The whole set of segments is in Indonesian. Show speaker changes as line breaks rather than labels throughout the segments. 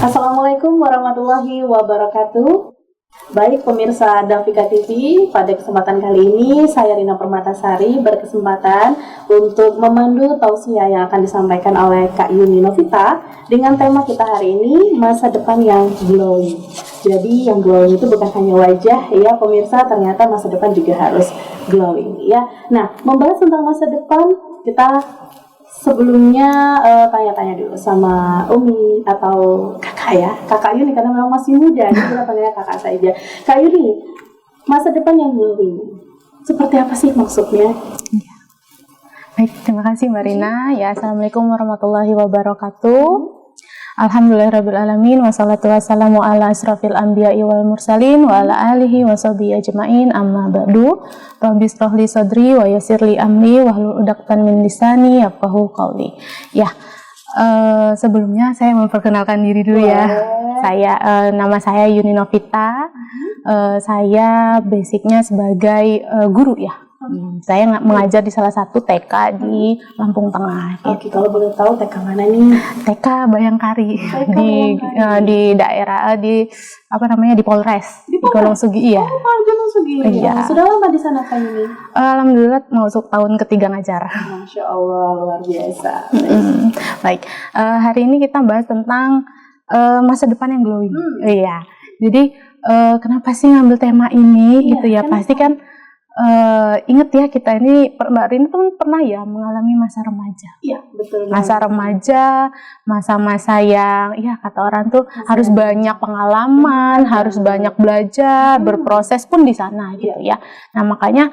Assalamualaikum warahmatullahi wabarakatuh. Baik pemirsa Davika TV, pada kesempatan kali ini saya Rina Permatasari berkesempatan untuk memandu tausiah yang akan disampaikan oleh Kak Yuni Novita dengan tema kita hari ini, masa depan yang glowing. Jadi yang glowing itu bukan hanya wajah ya pemirsa, ternyata masa depan juga harus glowing ya. Nah, membahas tentang masa depan, kita sebelumnya tanya-tanya dulu sama Umi atau kakak ya, kakak Yuni karena memang masih muda, jadi kita panggilnya kakak saja. Kak Yuni, masa depan yang glowing, seperti apa sih maksudnya?
Ya. Baik, terima kasih Mbak Rina. Ya, Assalamualaikum warahmatullahi wabarakatuh. Alhamdulillahirrabbilalamin. Wassalatu wassalamu ala asrafil anbiya'i wal mursalin wa ala alihi wa sahbihi ajma'in, amma ba'du. Rabbi shrah li sadri wa yassir li amri wahlul 'uqdatam min lisani yafqahu qawli. Ya, sebelumnya saya memperkenalkan diri dulu ya. Nama saya Yuni Novita. Saya basicnya sebagai guru ya. Saya mengajar di salah satu TK di Lampung Tengah.
Oke, kalau boleh tahu TK mana nih?
TK Bayangkari di daerah di Polres di Gunung Sugi ya.
Oh, Gunung Sugi.
Iya.
Sudah lama di sana Kak Yuni?
Alhamdulillah masuk tahun ketiga ngajar.
Masya Allah, luar biasa.
Baik, hari ini kita bahas tentang masa depan yang glowing. Iya. Jadi kenapa sih ngambil tema ini gitu ya? Pasti kan ingat ya, kita ini Mbak Rin tuh pernah ya mengalami masa remaja.
Iya, betul.
Masa remaja, masa-masa yang ya kata orang tuh harus banyak pengalaman, harus banyak belajar, berproses pun di sana gitu ya. Nah, makanya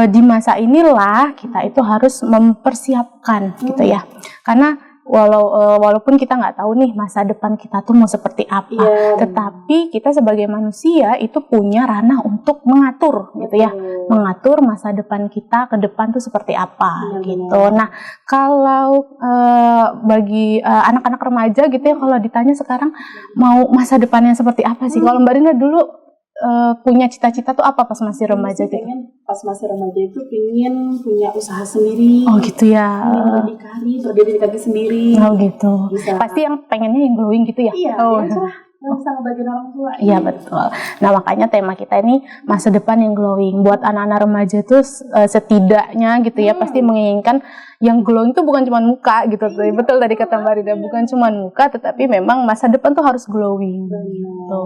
di masa inilah kita itu harus mempersiapkan gitu ya. Karena walaupun kita nggak tahu nih masa depan kita tuh mau seperti apa, tetapi kita sebagai manusia itu punya ranah untuk mengatur gitu ya, mengatur masa depan kita ke depan tuh seperti apa gitu. Nah, kalau bagi anak-anak remaja gitu ya, kalau ditanya sekarang mau masa depannya seperti apa sih? Kalau Mbak Rina dulu punya cita-cita tuh apa pas masih remaja gitu?
Pas masih remaja itu pengen punya usaha sendiri.
Oh gitu ya.
Berdiri di kaki sendiri.
Oh gitu.
Bisa.
Pasti yang pengennya yang glowing gitu ya?
Iya.
Oh.
Bisa ngebagiin orang tua.
Iya betul. Nah makanya tema kita ini masa depan yang glowing. Buat anak-anak remaja tuh setidaknya gitu ya pasti menginginkan yang glowing itu bukan cuma muka gitu. Betul tadi kata Mbak Rida, bukan cuma muka tetapi memang masa depan tuh harus glowing. Gitu.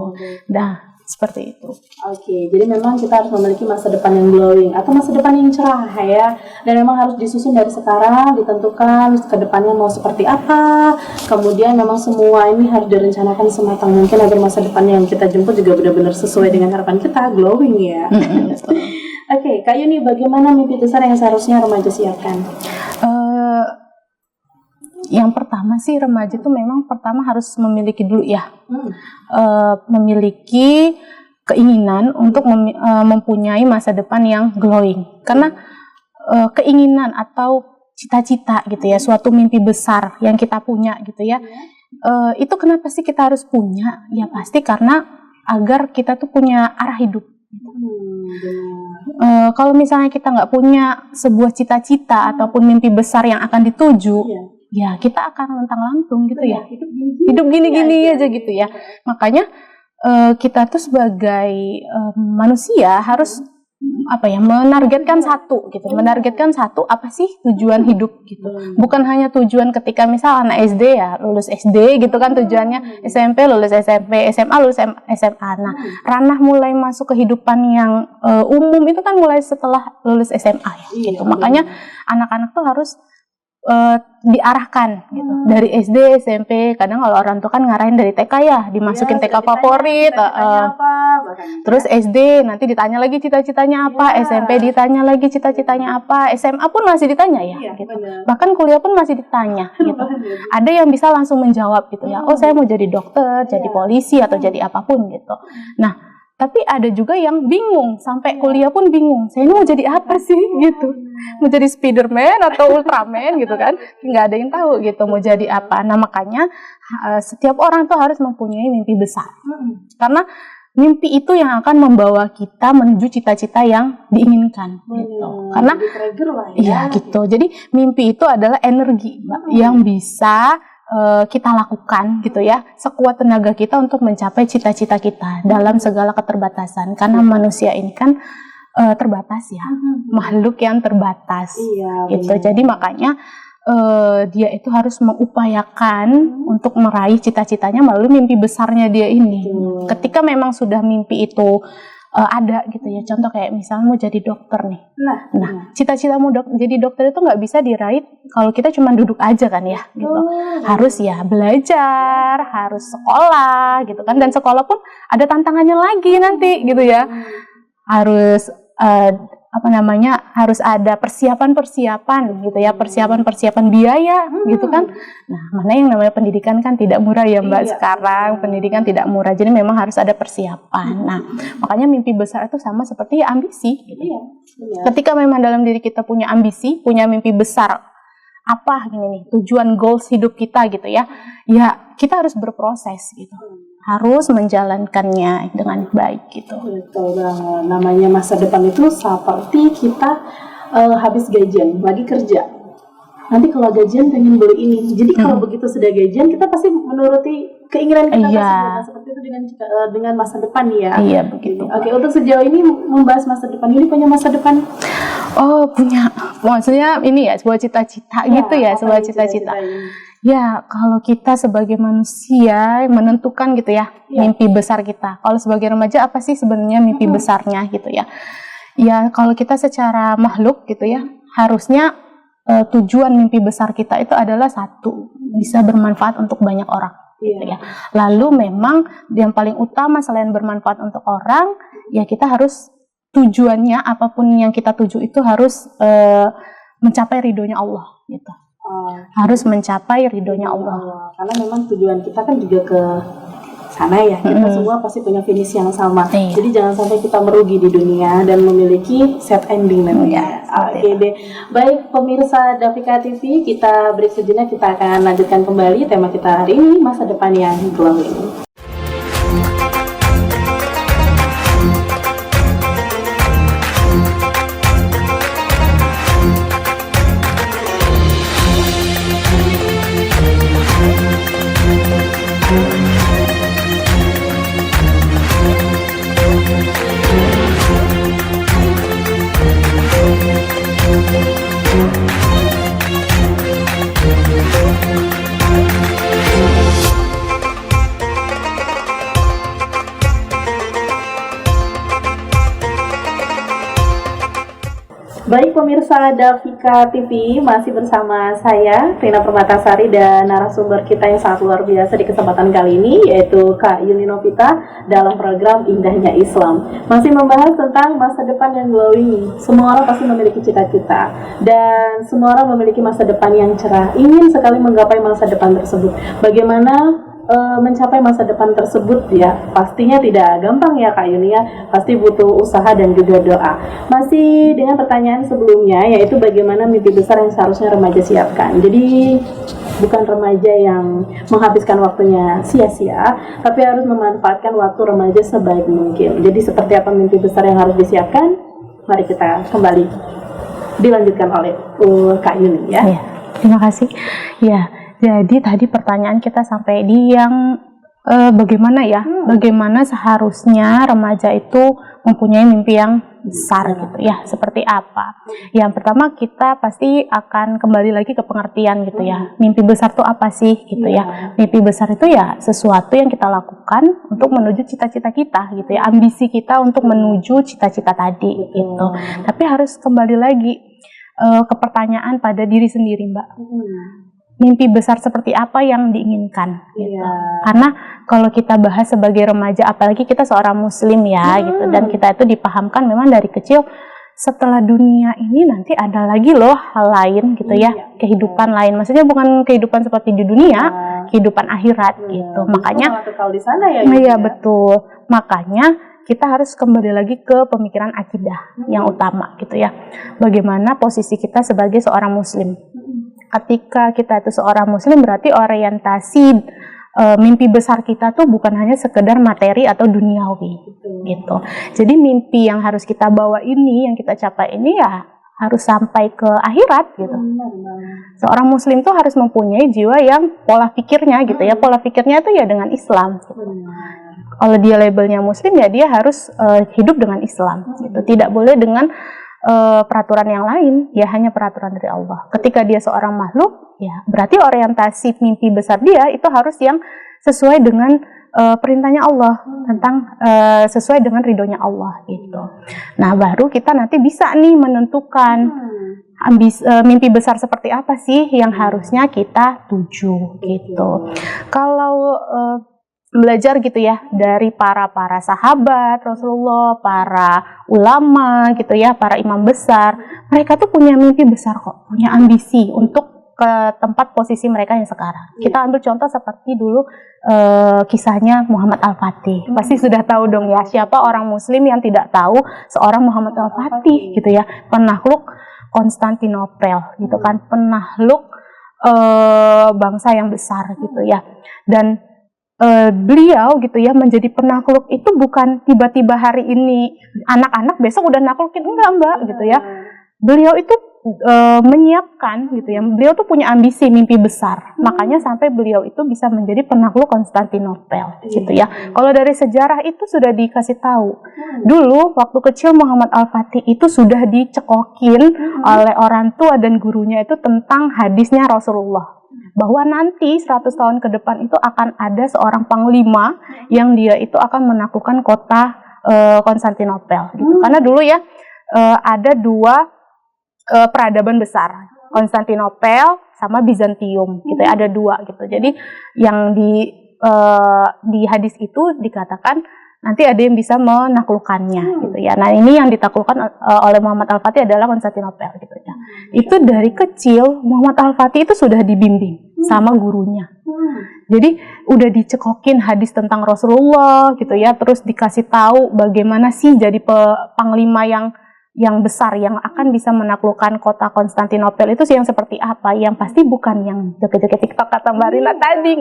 Nah seperti itu.
Oke, jadi memang kita harus memiliki masa depan yang glowing atau masa depan yang cerah ya. Dan memang harus disusun dari sekarang, ditentukan ke depannya mau seperti apa. Kemudian memang semua ini harus direncanakan sematang mungkin agar masa depan yang kita jemput juga benar-benar sesuai dengan harapan kita, glowing ya. Oke, Kak Yuni, bagaimana mimpi besar yang seharusnya remaja siapkan?
Yang pertama sih remaja itu memang pertama harus memiliki dulu ya, memiliki keinginan untuk mempunyai masa depan yang glowing. Karena keinginan atau cita-cita gitu ya, suatu mimpi besar yang kita punya gitu ya, itu kenapa sih kita harus punya? Ya pasti karena agar kita tuh punya arah hidup. Kalau misalnya kita nggak punya sebuah cita-cita ataupun mimpi besar yang akan dituju, ya kita akan lontang-lantung gitu ya, hidup gini-gini aja gitu ya. Makanya kita tuh sebagai manusia harus menargetkan satu gitu, menargetkan satu apa sih tujuan hidup gitu. Bukan hanya tujuan ketika misal anak SD ya lulus SD gitu kan tujuannya, SMP lulus SMP, SMA lulus SMA. Nah, ranah mulai masuk kehidupan yang umum itu kan mulai setelah lulus SMA ya gitu. Makanya anak-anak tuh harus diarahkan gitu dari SD, SMP. Kadang kalau orang tua kan ngarahin dari TK ya, dimasukin TK favorit, terus SD nanti ditanya lagi cita-citanya apa, SMP ditanya lagi cita-citanya apa, SMA pun masih ditanya ya gitu. Bahkan kuliah pun masih ditanya gitu. Ada yang bisa langsung menjawab gitu ya, oh saya mau jadi dokter, jadi polisi atau jadi apapun gitu. Nah Tapi ada juga yang bingung, sampai kuliah pun bingung. Saya ini mau jadi apa sih gitu? Mau jadi Spiderman atau Ultraman gitu kan? Nggak ada yang tahu gitu mau jadi apa. Nah makanya setiap orang tuh harus mempunyai mimpi besar. Karena mimpi itu yang akan membawa kita menuju cita-cita yang diinginkan gitu. Karena ya gitu. Jadi mimpi itu adalah energi, Mbak, yang bisa kita lakukan gitu ya, sekuat tenaga kita untuk mencapai cita-cita kita dalam segala keterbatasan, karena manusia ini kan terbatas ya, makhluk yang terbatas gitu. Jadi makanya dia itu harus mengupayakan untuk meraih cita-citanya melalui mimpi besarnya dia ini. Ketika memang sudah mimpi itu ada gitu ya, contoh kayak misalnya mau jadi dokter nih. Nah, cita-citamu jadi dokter itu nggak bisa diraih kalau kita cuma duduk aja kan ya, gitu. Harus ya belajar, harus sekolah gitu kan, dan sekolah pun ada tantangannya lagi nanti gitu ya. Harus harus ada persiapan gitu ya, persiapan biaya gitu kan. Nah, mana yang namanya pendidikan kan tidak murah ya Mbak, sekarang pendidikan tidak murah, jadi memang harus ada persiapan. Nah, makanya mimpi besar itu sama seperti ambisi gitu. Ketika memang dalam diri kita punya ambisi, punya mimpi besar, apa gini nih, tujuan goals hidup kita gitu ya, ya kita harus berproses gitu, harus menjalankannya dengan baik gitu.
Betul banget. Namanya masa depan itu seperti kita habis gajian, lagi kerja. Nanti kalau gajian pengen beli ini. Jadi kalau begitu sudah gajian, kita pasti menuruti keinginan kita seperti itu dengan masa depan ya.
Iya begitu.
Oke, untuk sejauh ini membahas masa depan, ini punya masa depan?
Oh punya. Maksudnya ini ya sebuah cita-cita gitu ya, sebuah cita-cita. Ya, kalau kita sebagai manusia menentukan gitu ya, mimpi besar kita. Kalau sebagai remaja apa sih sebenarnya mimpi besarnya gitu ya. Ya, kalau kita secara makhluk gitu ya, harusnya tujuan mimpi besar kita itu adalah satu, bisa bermanfaat untuk banyak orang gitu ya. Lalu memang yang paling utama selain bermanfaat untuk orang, ya kita harus tujuannya apapun yang kita tuju itu harus mencapai ridhonya Allah gitu. Harus mencapai ridhonya Allah.
Karena memang tujuan kita kan juga ke sana ya. Kita semua pasti punya finish yang sama. Jadi jangan sampai kita merugi di dunia dan memiliki set ending nantinya. Oke deh. Baik pemirsa Davika TV, kita break sejenak, kita akan lanjutkan kembali tema kita hari ini, masa depan yang glowing. Baik pemirsa Davika TV, masih bersama saya Rina Permatasari dan narasumber kita yang sangat luar biasa di kesempatan kali ini, yaitu Kak Yuni Novita dalam program Indahnya Islam. Masih membahas tentang masa depan yang glowing. Semua orang pasti memiliki cita-cita dan semua orang memiliki masa depan yang cerah, ingin sekali menggapai masa depan tersebut. Bagaimana mencapai masa depan tersebut ya, pastinya tidak gampang ya Kak Yuni ya, pasti butuh usaha dan juga doa. Masih dengan pertanyaan sebelumnya, yaitu bagaimana mimpi besar yang seharusnya remaja siapkan. Jadi bukan remaja yang menghabiskan waktunya sia-sia, tapi harus memanfaatkan waktu remaja sebaik mungkin. Jadi seperti apa mimpi besar yang harus disiapkan? Mari kita kembali dilanjutkan oleh Kak Yuni ya.
Terima kasih ya. Jadi tadi pertanyaan kita sampai di yang bagaimana ya, bagaimana seharusnya remaja itu mempunyai mimpi yang besar gitu ya, seperti apa? Yang pertama kita pasti akan kembali lagi ke pengertian gitu ya, mimpi besar itu apa sih gitu ya. Mimpi besar itu ya sesuatu yang kita lakukan untuk menuju cita-cita kita gitu ya, ambisi kita untuk menuju cita-cita tadi gitu. Tapi harus kembali lagi ke pertanyaan pada diri sendiri Mbak. Mimpi besar seperti apa yang diinginkan gitu. Karena kalau kita bahas sebagai remaja, apalagi kita seorang muslim ya gitu, dan kita itu dipahamkan memang dari kecil setelah dunia ini nanti ada lagi loh hal lain gitu ya, kehidupan lain, maksudnya bukan kehidupan seperti di dunia, kehidupan akhirat gitu. Makanya
kekal di sana ya.
Iya betul. Makanya kita harus kembali lagi ke pemikiran akidah yang utama gitu ya. Bagaimana posisi kita sebagai seorang muslim. Ketika kita itu seorang muslim, berarti orientasi mimpi besar kita tuh bukan hanya sekedar materi atau duniawi gitu. Jadi mimpi yang harus kita bawa ini, yang kita capai ini ya harus sampai ke akhirat gitu. Seorang muslim tuh harus mempunyai jiwa yang pola pikirnya gitu ya. Pola pikirnya tuh ya dengan Islam gitu. Kalau dia labelnya muslim ya dia harus hidup dengan Islam gitu. Tidak boleh dengan peraturan yang lain, ya hanya peraturan dari Allah. Ketika dia seorang makhluk, ya berarti orientasi mimpi besar dia itu harus yang sesuai dengan perintahnya Allah, tentang sesuai dengan ridhonya Allah gitu. Nah, baru kita nanti bisa nih menentukan mimpi besar seperti apa sih yang harusnya kita tuju gitu. Kalau belajar gitu ya dari para sahabat Rasulullah, para ulama gitu ya, para imam besar, mereka tuh punya mimpi besar kok, punya ambisi untuk ke tempat posisi mereka yang sekarang. Kita ambil contoh seperti dulu kisahnya Muhammad Al-Fatih. Pasti sudah tahu dong ya, siapa orang muslim yang tidak tahu seorang Muhammad Al-Fatih gitu ya, penakluk Konstantinopel gitu kan, penakluk bangsa yang besar gitu ya. Dan beliau gitu ya menjadi penakluk itu bukan tiba-tiba hari ini anak-anak besok udah naklukin, enggak Mbak gitu ya. Beliau itu menyiapkan gitu ya. Beliau tuh punya ambisi, mimpi besar. Makanya sampai beliau itu bisa menjadi penakluk Konstantinopel gitu ya. Kalau dari sejarah itu sudah dikasih tahu. Dulu waktu kecil Muhammad Al-Fatih itu sudah dicekokin oleh orang tua dan gurunya itu tentang hadisnya Rasulullah, bahwa nanti 100 tahun ke depan itu akan ada seorang panglima yang dia itu akan menaklukkan kota Konstantinopel gitu. Karena dulu ya ada dua peradaban besar, Konstantinopel sama Bizantium gitu ya, ada dua gitu. Jadi yang di hadis itu dikatakan nanti ada yang bisa menaklukkannya gitu ya. Nah, ini yang ditaklukkan oleh Muhammad Al-Fatih adalah Konstantinopel gitu ya. Itu dari kecil Muhammad Al-Fatih itu sudah dibimbing sama gurunya. Jadi udah dicekokin hadis tentang Rasulullah gitu ya, terus dikasih tahu bagaimana sih jadi panglima yang besar yang akan bisa menaklukkan kota Konstantinopel itu sih yang seperti apa, yang pasti bukan yang joget-joget TikTok kata Mbak Rina tadi.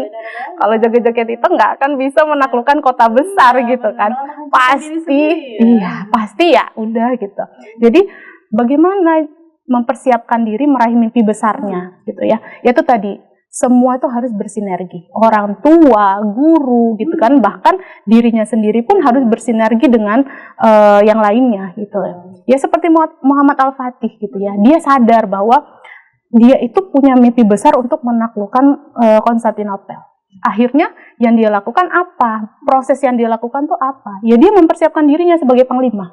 Kalau joget-joget itu nggak akan bisa menaklukkan kota besar gitu kan, pasti iya pasti ya udah gitu. Jadi bagaimana mempersiapkan diri meraih mimpi besarnya gitu ya, yaitu tadi semua itu harus bersinergi, orang tua, guru gitu kan, bahkan dirinya sendiri pun harus bersinergi dengan yang lainnya gitu ya. Seperti Muhammad Al-Fatih gitu ya, dia sadar bahwa dia itu punya mimpi besar untuk menaklukkan Konstantinopel. Akhirnya yang dia lakukan apa? Proses yang dia lakukan tuh apa? Ya dia mempersiapkan dirinya sebagai panglima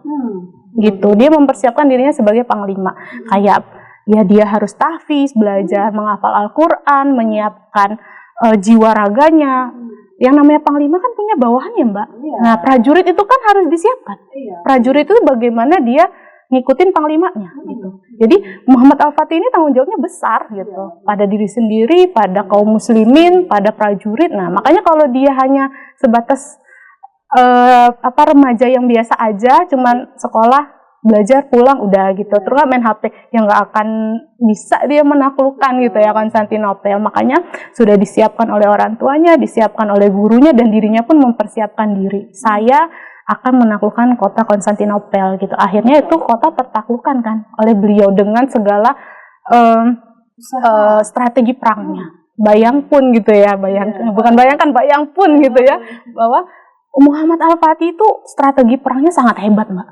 gitu, dia mempersiapkan dirinya sebagai panglima. Kayak ya dia harus tahfiz, belajar menghafal Al-Quran, menyiapkan jiwa raganya. Yang namanya panglima kan punya bawahan ya Mbak. Nah prajurit itu kan harus disiapkan. Prajurit itu bagaimana dia ngikutin panglimanya gitu. Jadi Muhammad Al-Fatih ini tanggung jawabnya besar gitu, pada diri sendiri, pada kaum muslimin, pada prajurit. Nah makanya kalau dia hanya sebatas remaja yang biasa aja, cuman sekolah belajar pulang udah gitu, terus main HP, yang nggak akan bisa dia menaklukkan gitu ya Konstantinopel. Makanya sudah disiapkan oleh orang tuanya, disiapkan oleh gurunya, dan dirinya pun mempersiapkan diri. Saya akan menaklukkan kota Konstantinopel gitu. Akhirnya itu kota tertaklukkan kan oleh beliau dengan segala strategi perangnya. Bayang pun gitu ya, bukan bayangkan, bayang pun gitu ya, bahwa Muhammad Al-Fatih itu strategi perangnya sangat hebat Mbak.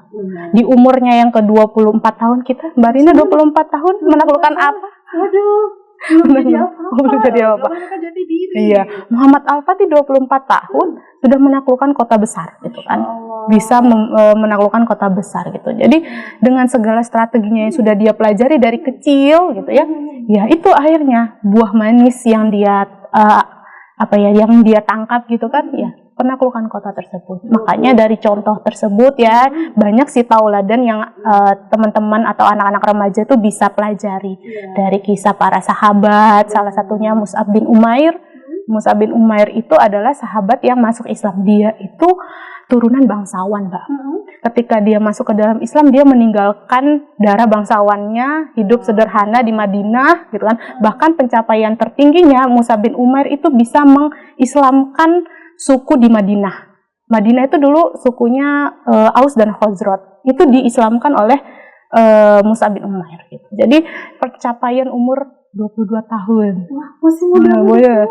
Di umurnya yang ke-24 tahun kita, Mbak Rina 24 tahun menaklukkan apa? Belum jadi apa? Iya, Muhammad Al-Fatih 24 tahun sudah menaklukkan kota besar gitu kan. Bisa menaklukkan kota besar gitu. Jadi dengan segala strateginya yang sudah dia pelajari dari kecil gitu ya. Ya itu akhirnya buah manis yang dia yang dia tangkap gitu kan ya, penaklukan kota tersebut. Makanya dari contoh tersebut ya banyak sih tauladan yang teman-teman atau anak-anak remaja itu bisa pelajari dari kisah para sahabat. Salah satunya Mus'ab bin Umair Mus'ab bin Umair itu adalah sahabat yang masuk Islam. Dia itu turunan bangsawan, Mbak. Ketika dia masuk ke dalam Islam, dia meninggalkan darah bangsawannya, hidup sederhana di Madinah, gitu kan. Bahkan pencapaian tertingginya Mus'ab bin Umair itu bisa mengislamkan suku di Madinah. Madinah itu dulu sukunya Aus dan Khazraj. Itu diislamkan oleh Mus'ab bin Umair gitu. Jadi pencapaian umur 22 tahun.
Wah, masih muda.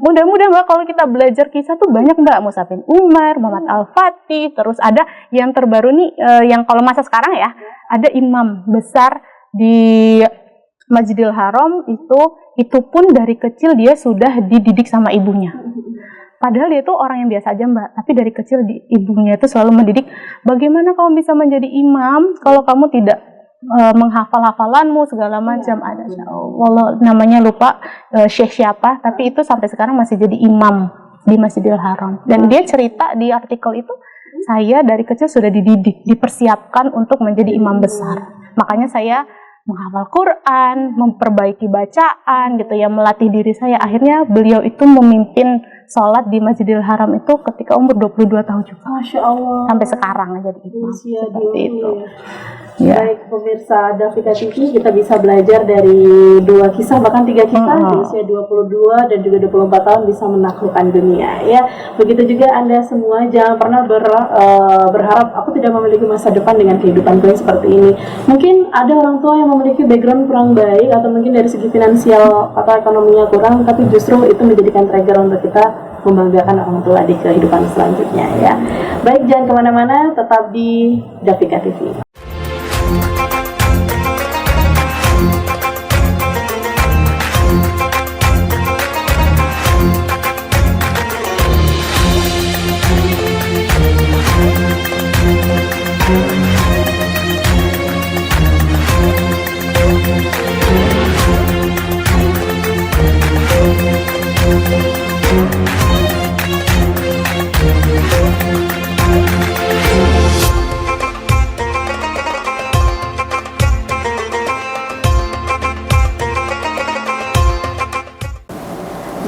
Mudah-mudahan Mbak, kalau kita belajar kisah tuh banyak Mbak, Mus'ab bin Umair, Muhammad Al-Fatih, terus ada yang terbaru nih yang kalau masa sekarang ya, ada imam besar di Masjidil Haram itu pun dari kecil dia sudah dididik sama ibunya. Padahal dia itu orang yang biasa aja Mbak, tapi dari kecil ibunya itu selalu mendidik, bagaimana kamu bisa menjadi imam kalau kamu tidak menghafal hafalanmu segala macam. Ada Allah namanya lupa syekh siapa, tapi itu sampai sekarang masih jadi imam di Masjidil Haram. Dan dia cerita di artikel itu, saya dari kecil sudah dididik, dipersiapkan untuk menjadi imam besar. Makanya saya menghafal Quran, memperbaiki bacaan gitu ya, melatih diri saya. Akhirnya beliau itu memimpin sholat di Masjidil Haram itu ketika umur 22 tahun juga.
Masya Allah.
Sampai sekarang jadi imam. Seperti itu.
Ya. Baik pemirsa Davika TV, kita bisa belajar dari 2 kisah, bahkan 3 kisah di usia 22 dan juga 24 tahun bisa menaklukkan dunia ya. Begitu juga Anda semua, jangan pernah berharap aku tidak memiliki masa depan dengan kehidupan gue seperti ini. Mungkin ada orang tua yang memiliki background kurang baik, atau mungkin dari segi finansial atau ekonominya kurang, tapi justru itu menjadikan trigger untuk kita membanggakan orang tua di kehidupan selanjutnya ya. Baik, jangan kemana-mana, tetap di Davika TV.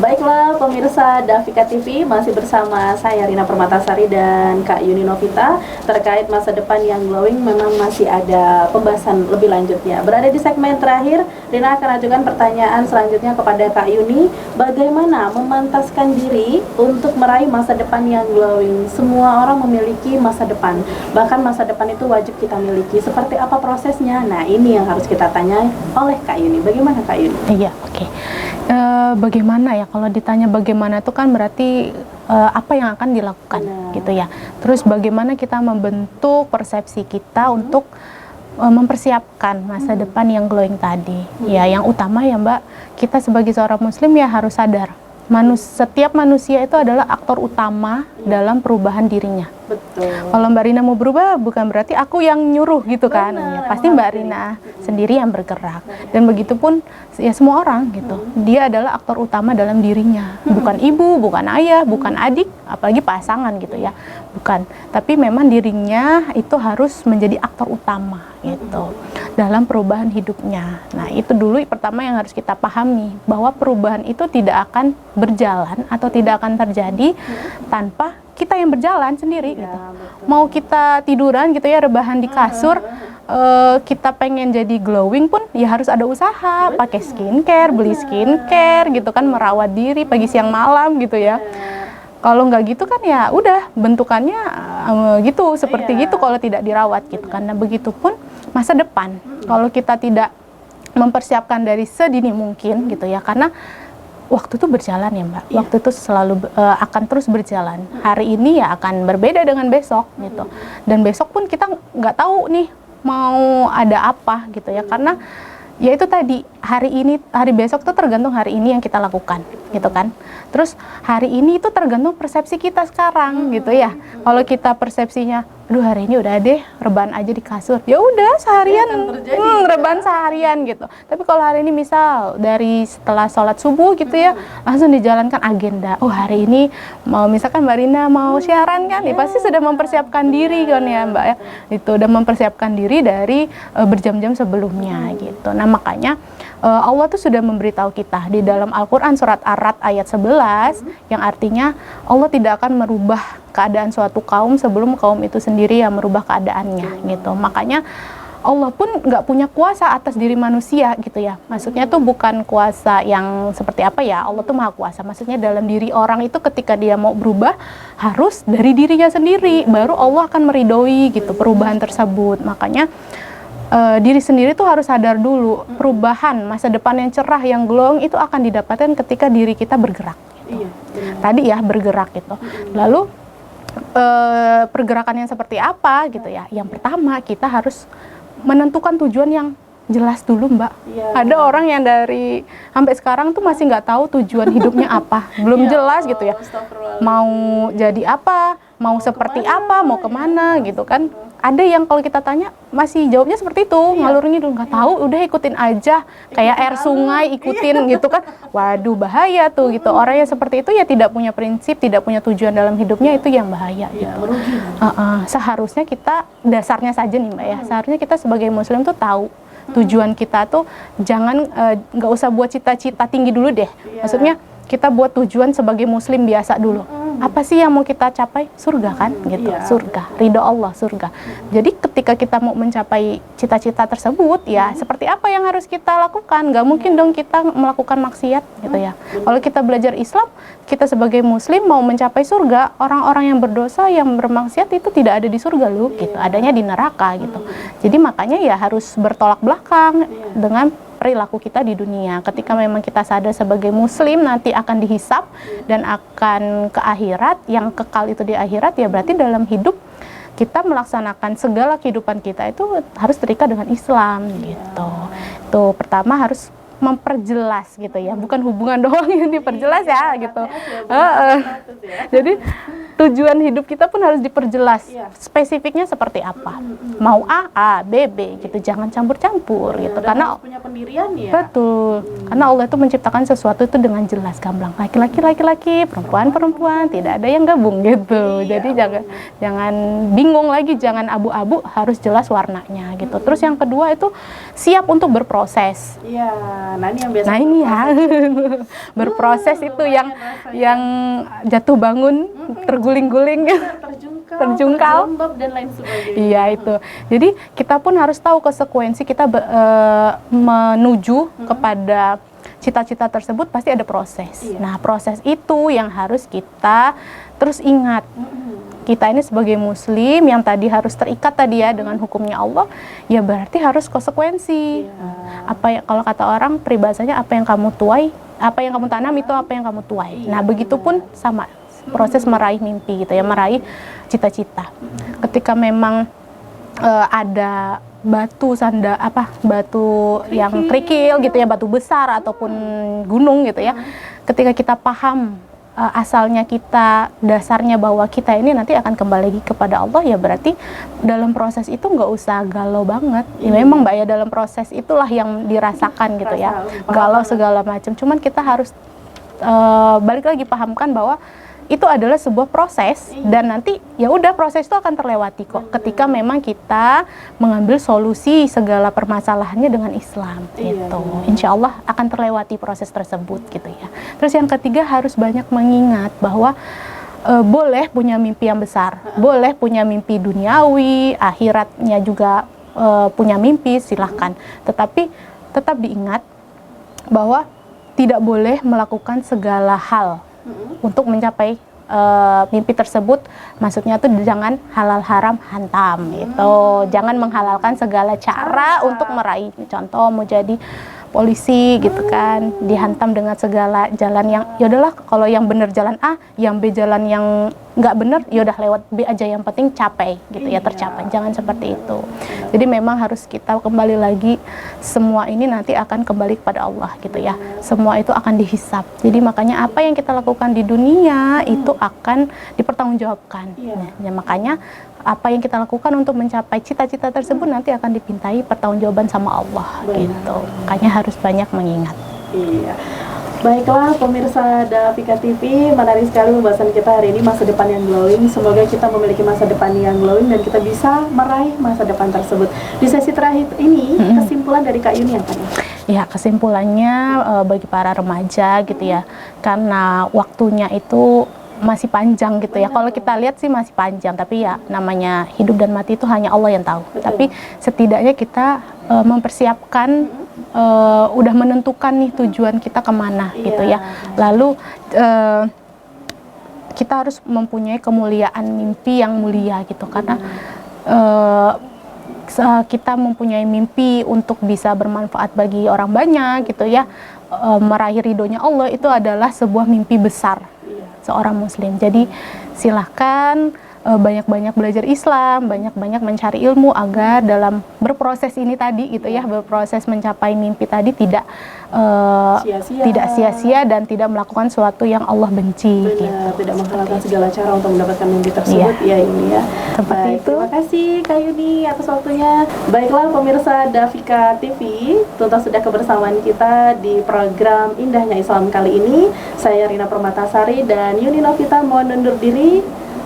Baiklah pemirsa Davika TV, masih bersama saya Rina Permatasari dan Kak Yuni Novita. Terkait masa depan yang glowing memang masih ada pembahasan lebih lanjutnya. Berada di segmen terakhir, Rina akan ajukan pertanyaan selanjutnya kepada Kak Yuni. Bagaimana memantaskan diri untuk meraih masa depan yang glowing? Semua orang memiliki masa depan, bahkan masa depan itu wajib kita miliki. Seperti apa prosesnya? Nah, ini yang harus kita tanya oleh Kak Yuni. Bagaimana Kak Yuni?
Iya, oke. Bagaimana ya, kalau ditanya bagaimana itu kan berarti apa yang akan dilakukan gitu ya. Terus bagaimana kita membentuk persepsi kita untuk mempersiapkan masa depan yang glowing tadi. Ya, yang utama ya Mbak, kita sebagai seorang muslim ya harus sadar setiap manusia itu adalah aktor utama dalam perubahan dirinya.
Betul.
Kalau Mbak Rina mau berubah, bukan berarti aku yang nyuruh gitu kan. Ya, pasti Mbak Rina sendiri yang bergerak. Dan begitupun ya semua orang gitu. Dia adalah aktor utama dalam dirinya. Bukan ibu, bukan ayah, bukan adik, apalagi pasangan gitu ya. Bukan. Tapi memang dirinya itu harus menjadi aktor utama gitu dalam perubahan hidupnya. Nah, itu dulu pertama yang harus kita pahami, bahwa perubahan itu tidak akan berjalan atau tidak akan terjadi tanpa kita yang berjalan sendiri gitu. Mau kita tiduran gitu ya, rebahan di kasur, kita pengen jadi glowing pun ya harus ada usaha, pakai skincare, beli skincare gitu kan, merawat diri pagi siang malam gitu ya. Kalau nggak gitu kan ya udah bentukannya gitu, seperti gitu kalau tidak dirawat gitu kan. Nah, begitupun masa depan. Kalau kita tidak mempersiapkan dari sedini mungkin gitu ya, karena waktu itu berjalan ya Mbak. Waktu itu selalu akan terus berjalan. Hari ini ya akan berbeda dengan besok gitu. Dan besok pun kita nggak tahu nih mau ada apa gitu ya, karena ya itu tadi, hari ini, hari besok tuh tergantung hari ini yang kita lakukan gitu kan. Terus hari ini itu tergantung persepsi kita sekarang gitu ya. Kalau kita persepsinya aduh hari ini udah deh rebahan aja di kasur, ya udah seharian rebahan seharian gitu. Tapi kalau hari ini misal dari setelah sholat subuh gitu ya, langsung dijalankan agenda. Oh hari ini mau misalkan Mbak Rina mau siaran kan, ya pasti sudah mempersiapkan diri kan ya Mbak ya, itu udah mempersiapkan diri dari berjam-jam sebelumnya gitu. Nah makanya Allah tuh sudah memberitahu kita di dalam Al-Quran surat Ar-Ra'd ayat 11 yang artinya Allah tidak akan merubah keadaan suatu kaum sebelum kaum itu sendiri yang merubah keadaannya gitu. Makanya Allah pun nggak punya kuasa atas diri manusia gitu ya. Maksudnya tuh bukan kuasa yang seperti apa ya, Allah tuh maha kuasa. Maksudnya dalam diri orang itu ketika dia mau berubah harus dari dirinya sendiri, baru Allah akan meridhoi gitu perubahan tersebut. Makanya diri sendiri tuh harus sadar dulu, perubahan masa depan yang cerah, yang glowing itu akan didapatkan ketika diri kita bergerak gitu. Tadi ya bergerak gitu. Lalu pergerakan yang seperti apa gitu ya. Yang pertama kita harus menentukan tujuan yang jelas dulu Mbak. Ada orang yang dari sampai sekarang tuh masih nggak tahu tujuan hidupnya apa, belum jelas gitu ya. Mau jadi apa, mau seperti apa, mau kemana gitu kan. Ada yang kalau kita tanya masih jawabnya seperti itu, ngalur ngidul, nggak tahu, udah ikutin aja kayak air sungai ikutin gitu kan. Waduh bahaya tuh gitu. Orang yang seperti itu ya tidak punya prinsip, tidak punya tujuan dalam hidupnya, itu yang bahaya gitu. Seharusnya kita dasarnya saja nih Mbak ya, seharusnya kita sebagai muslim tuh tahu tujuan kita tuh jangan nggak usah buat cita-cita tinggi dulu deh. Maksudnya kita buat tujuan sebagai muslim biasa dulu. Apa sih yang mau kita capai? Surga kan gitu. Surga, ridho Allah, surga. Jadi ketika kita mau mencapai cita-cita tersebut ya seperti apa yang harus kita lakukan? Gak mungkin dong kita melakukan maksiat gitu ya. Kalau kita belajar Islam, kita sebagai muslim mau mencapai surga, orang-orang yang berdosa, yang bermaksiat itu tidak ada di surga loh gitu. Adanya di neraka gitu. Jadi makanya ya harus bertolak belakang dengan perilaku kita di dunia. Ketika memang kita sadar sebagai muslim nanti akan dihisap dan akan ke akhirat, yang kekal itu di akhirat, ya berarti dalam hidup kita melaksanakan segala kehidupan kita itu harus terikat dengan Islam gitu. Tuh pertama harus memperjelas gitu ya, bukan hubungan doang yang diperjelas ya gitu. Jadi tujuan hidup kita pun harus diperjelas, spesifiknya seperti apa, mau A, B, gitu, jangan campur-campur gitu, karena
harus punya pendirian ya.
Betul, karena Allah itu menciptakan sesuatu itu dengan jelas, gamblang, laki-laki, perempuan, tidak ada yang gabung gitu. Jadi jangan bingung lagi, jangan abu-abu, harus jelas warnanya gitu. Terus yang kedua itu siap untuk berproses.
Nah ini yang biasa.
Nah ini ya berproses itu yang jatuh bangun, terguling-guling, terjungkal,
lembab dan lain sebagainya.
Iya itu. Jadi kita pun harus tahu konsekuensi kita menuju kepada cita-cita tersebut pasti ada proses. Nah proses itu yang harus kita terus ingat. Kita ini sebagai muslim yang tadi harus terikat tadi ya dengan hukumnya Allah, ya berarti harus konsekuensi. Apa ya, kalau kata orang peribahasanya, apa yang kamu tuai, apa yang kamu tanam itu apa yang kamu tuai. Nah begitupun sama proses meraih mimpi gitu ya, meraih cita-cita. Ketika memang ada batu batu yang kerikil gitu ya, batu besar ataupun gunung gitu ya, ketika kita paham asalnya kita, dasarnya bahwa kita ini nanti akan kembali lagi kepada Allah, ya berarti dalam proses itu nggak usah galau banget. Ya memang Mbak ya, dalam proses itulah yang dirasakan gitu ya, galau segala macam. Cuman kita harus balik lagi pahamkan bahwa itu adalah sebuah proses, dan nanti ya udah proses itu akan terlewati kok ketika memang kita mengambil solusi segala permasalahannya dengan Islam gitu. Insya Allah akan terlewati proses tersebut gitu ya. Terus yang ketiga harus banyak mengingat bahwa boleh punya mimpi yang besar, boleh punya mimpi duniawi, akhiratnya juga punya mimpi, silahkan. Tetapi tetap diingat bahwa tidak boleh melakukan segala hal untuk mencapai mimpi tersebut. Maksudnya tuh jangan halal haram hantam gitu. Jangan menghalalkan segala cara untuk meraih. Contoh mau jadi polisi gitu kan, dihantam dengan segala jalan yang ya udahlah, kalau yang bener jalan A, yang B jalan yang nggak bener, ya udah lewat B aja, yang penting capai gitu ya, tercapai. Jangan seperti itu. Jadi memang harus kita kembali lagi, semua ini nanti akan kembali kepada Allah gitu ya. Semua itu akan dihisap. Jadi makanya apa yang kita lakukan di dunia itu akan dipertanggungjawabkan. Ya makanya apa yang kita lakukan untuk mencapai cita-cita tersebut nanti akan dipintai pertanggungjawaban sama Allah.
Benar.
Gitu. Makanya harus banyak mengingat.
Iya. Baiklah pemirsa Davika TV, menarik sekali pembahasan kita hari ini, masa depan yang glowing. Semoga kita memiliki masa depan yang glowing dan kita bisa meraih masa depan tersebut. Di sesi terakhir ini, kesimpulan dari Kak Yuni apa nih?
Ya, kesimpulannya bagi para remaja gitu ya, karena waktunya itu masih panjang gitu ya. Kalau kita lihat sih masih panjang, tapi ya namanya hidup dan mati itu hanya Allah yang tahu.
Betul.
Tapi setidaknya kita mempersiapkan, udah menentukan nih tujuan kita kemana gitu ya. Lalu kita harus mempunyai kemuliaan mimpi yang mulia gitu, karena kita mempunyai mimpi untuk bisa bermanfaat bagi orang banyak gitu ya, meraih ridhonya Allah, itu adalah sebuah mimpi besar seorang muslim. Jadi silahkan banyak-banyak belajar Islam, banyak-banyak mencari ilmu agar dalam berproses ini tadi gitu ya, berproses mencapai mimpi tadi tidak sia-sia dan tidak melakukan sesuatu yang Allah benci.
Benar,
Gitu.
tidak menghalalkan segala cara untuk mendapatkan mimpi tersebut. Ya ini ya.
Seperti
Baik,
itu.
terima kasih Kak Yuni atas waktunya. Baiklah pemirsa Davika TV, tuntas sudah kebersamaan kita di program Indahnya Islam kali ini. Saya Rina Permatasari dan Yuni Novita mohon undur diri.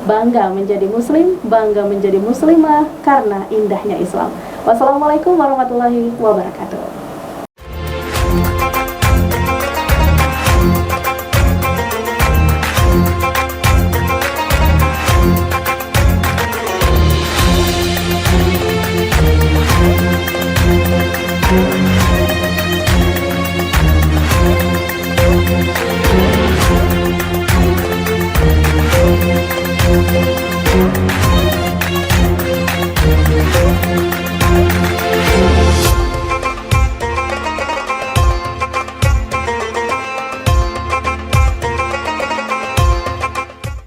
Bangga menjadi muslim, bangga menjadi muslimah karena indahnya Islam. Wassalamualaikum warahmatullahi wabarakatuh.